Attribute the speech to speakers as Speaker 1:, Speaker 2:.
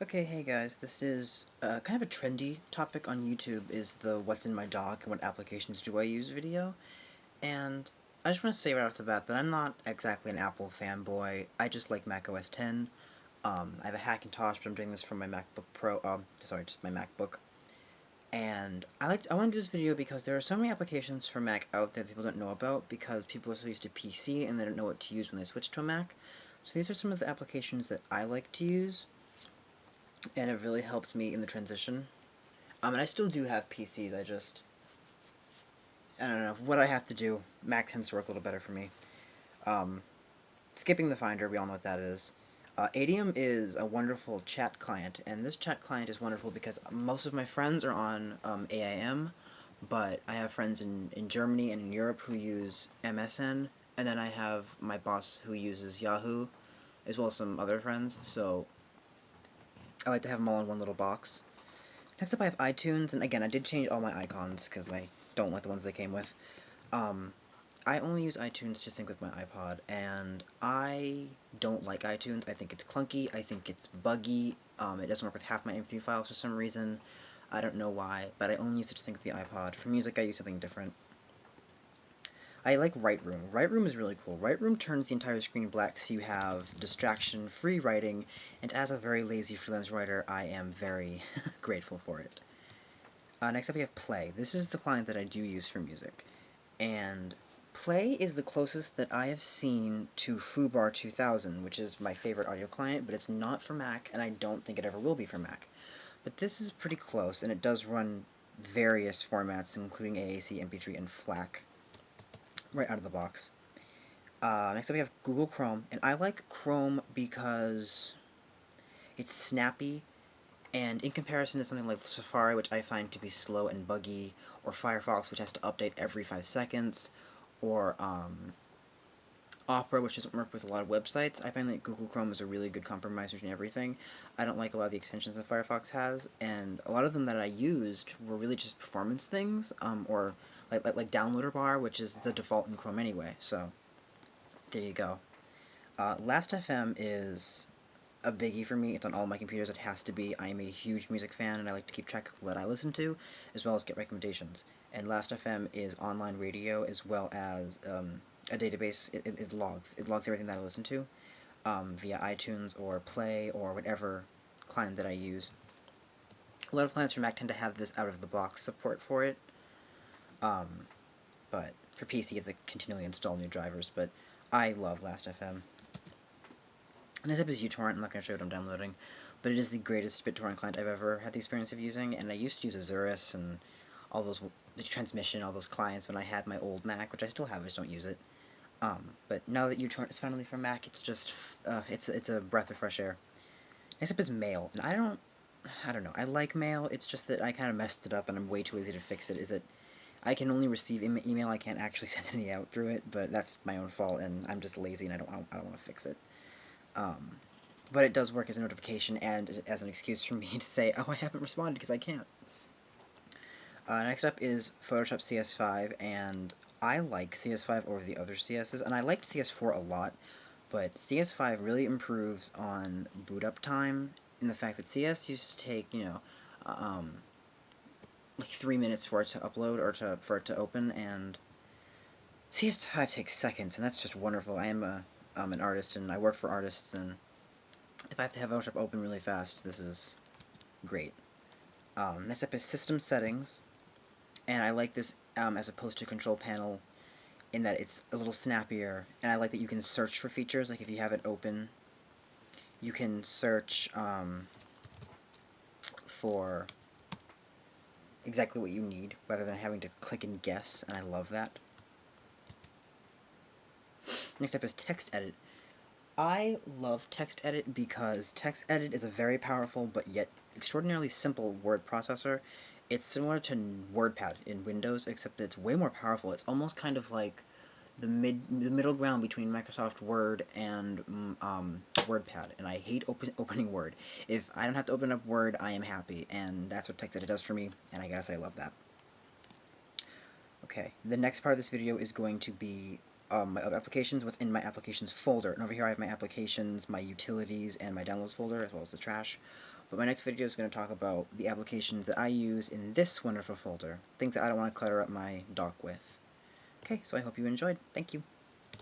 Speaker 1: Okay, hey guys, this is kind of a trendy topic on YouTube is the what's in my dock and what applications do I use video. And I just want to say right off the bat that I'm not exactly an Apple fanboy. I just like Mac OS 10. I have a Hackintosh, but I'm doing this from my MacBook Pro, sorry, just my MacBook. And I want to do this video because there are so many applications for Mac out there that people don't know about because people are so used to PC and they don't know what to use when they switch to a Mac. So these are some of the applications that I like to use, and it really helps me in the transition. And I still do have PCs, I don't know, what I have to do, Mac tends to work a little better for me. Um, Skipping the Finder, we all know what that is. Adium is a wonderful chat client, and this chat client is wonderful because most of my friends are on AIM, but I have friends in Germany and in Europe who use MSN, and then I have my boss who uses Yahoo, as well as some other friends, so I like to have them all in one little box. Next up I have iTunes, and again, I did change all my icons because I don't like the ones they came with. Um, I only use iTunes to sync with my iPod, and I don't like iTunes. I think it's clunky, I think it's buggy, it doesn't work with half my MP3 files for some reason. I don't know why, but I only use it to sync with the iPod. For music, I use something different. I like Write-Room. Write-Room is really cool. Write-Room turns the entire screen black so you have distraction-free writing, and as a very lazy freelance writer, I am very grateful for it. Next up we have Play. This is the client that I do use for music, and Play is the closest that I have seen to Foobar 2000, which is my favorite audio client, but it's not for Mac, and I don't think it ever will be for Mac. But this is pretty close, and it does run various formats, including AAC, MP3, and FLAC, right out of the box. Next up we have Google Chrome, and I like Chrome because it's snappy, and in comparison to something like Safari, which I find to be slow and buggy, or Firefox, which has to update every 5 seconds, or Opera, which doesn't work with a lot of websites, I find that Google Chrome is a really good compromise between everything. I don't like a lot of the extensions that Firefox has, and a lot of them that I used were really just performance things, or like Downloader Bar, which is the default in Chrome anyway, so there you go. Last.fm is a biggie for me. It's on all my computers. It has to be. I am a huge music fan, and I like to keep track of what I listen to, as well as get recommendations. And Last.fm is online radio as well as a database. It logs. It logs everything that I listen to via iTunes or Play or whatever client that I use. A lot of clients for Mac tend to have this out-of-the-box support for it, but for PC, you have to continually install new drivers. But I love Last.fm. Next up is uTorrent. I'm not going to show you what I'm downloading, but it is the greatest BitTorrent client I've ever had the experience of using, and I used to use Azurus and all those, the transmission, all those clients when I had my old Mac, which I still have, I just don't use it. But now that uTorrent is finally for Mac, it's just, it's a breath of fresh air. Next up is Mail, and I don't know, I like Mail, it's just that I kind of messed it up and I'm way too lazy to fix it. Is that I can only receive email, I can't actually send any out through it, but that's my own fault, and I'm just lazy and I don't want to fix it. But it does work as a notification and as an excuse for me to say, oh, I haven't responded because I can't. Next up is Photoshop CS5, and I like CS5 over the other CSs, and I liked CS4 a lot, but CS5 really improves on boot up time in the fact that CS used to take, like 3 minutes for it to upload or for it to open, and CS5 takes seconds, and that's just wonderful. I am an artist, and I work for artists, and if I have to have Photoshop open really fast, this is great. Next up is System Settings, and I like this as opposed to Control Panel in that it's a little snappier, and I like that you can search for features, like if you have it open, you can search for exactly what you need, rather than having to click and guess, and I love that. Next up is Text Edit. I love Text Edit because Text Edit is a very powerful but yet extraordinarily simple word processor. It's similar to WordPad in Windows, except that it's way more powerful. It's almost kind of like the middle ground between Microsoft Word and WordPad, and I hate opening Word. If I don't have to open up Word, I am happy, and that's what TextEdit does for me, and I guess I love that. Okay, the next part of this video is going to be my other applications, what's in my applications folder. And over here I have my applications, my utilities, and my downloads folder, as well as the trash. But my next video is going to talk about the applications that I use in this wonderful folder, things that I don't want to clutter up my dock with. Okay, so I hope you enjoyed. Thank you.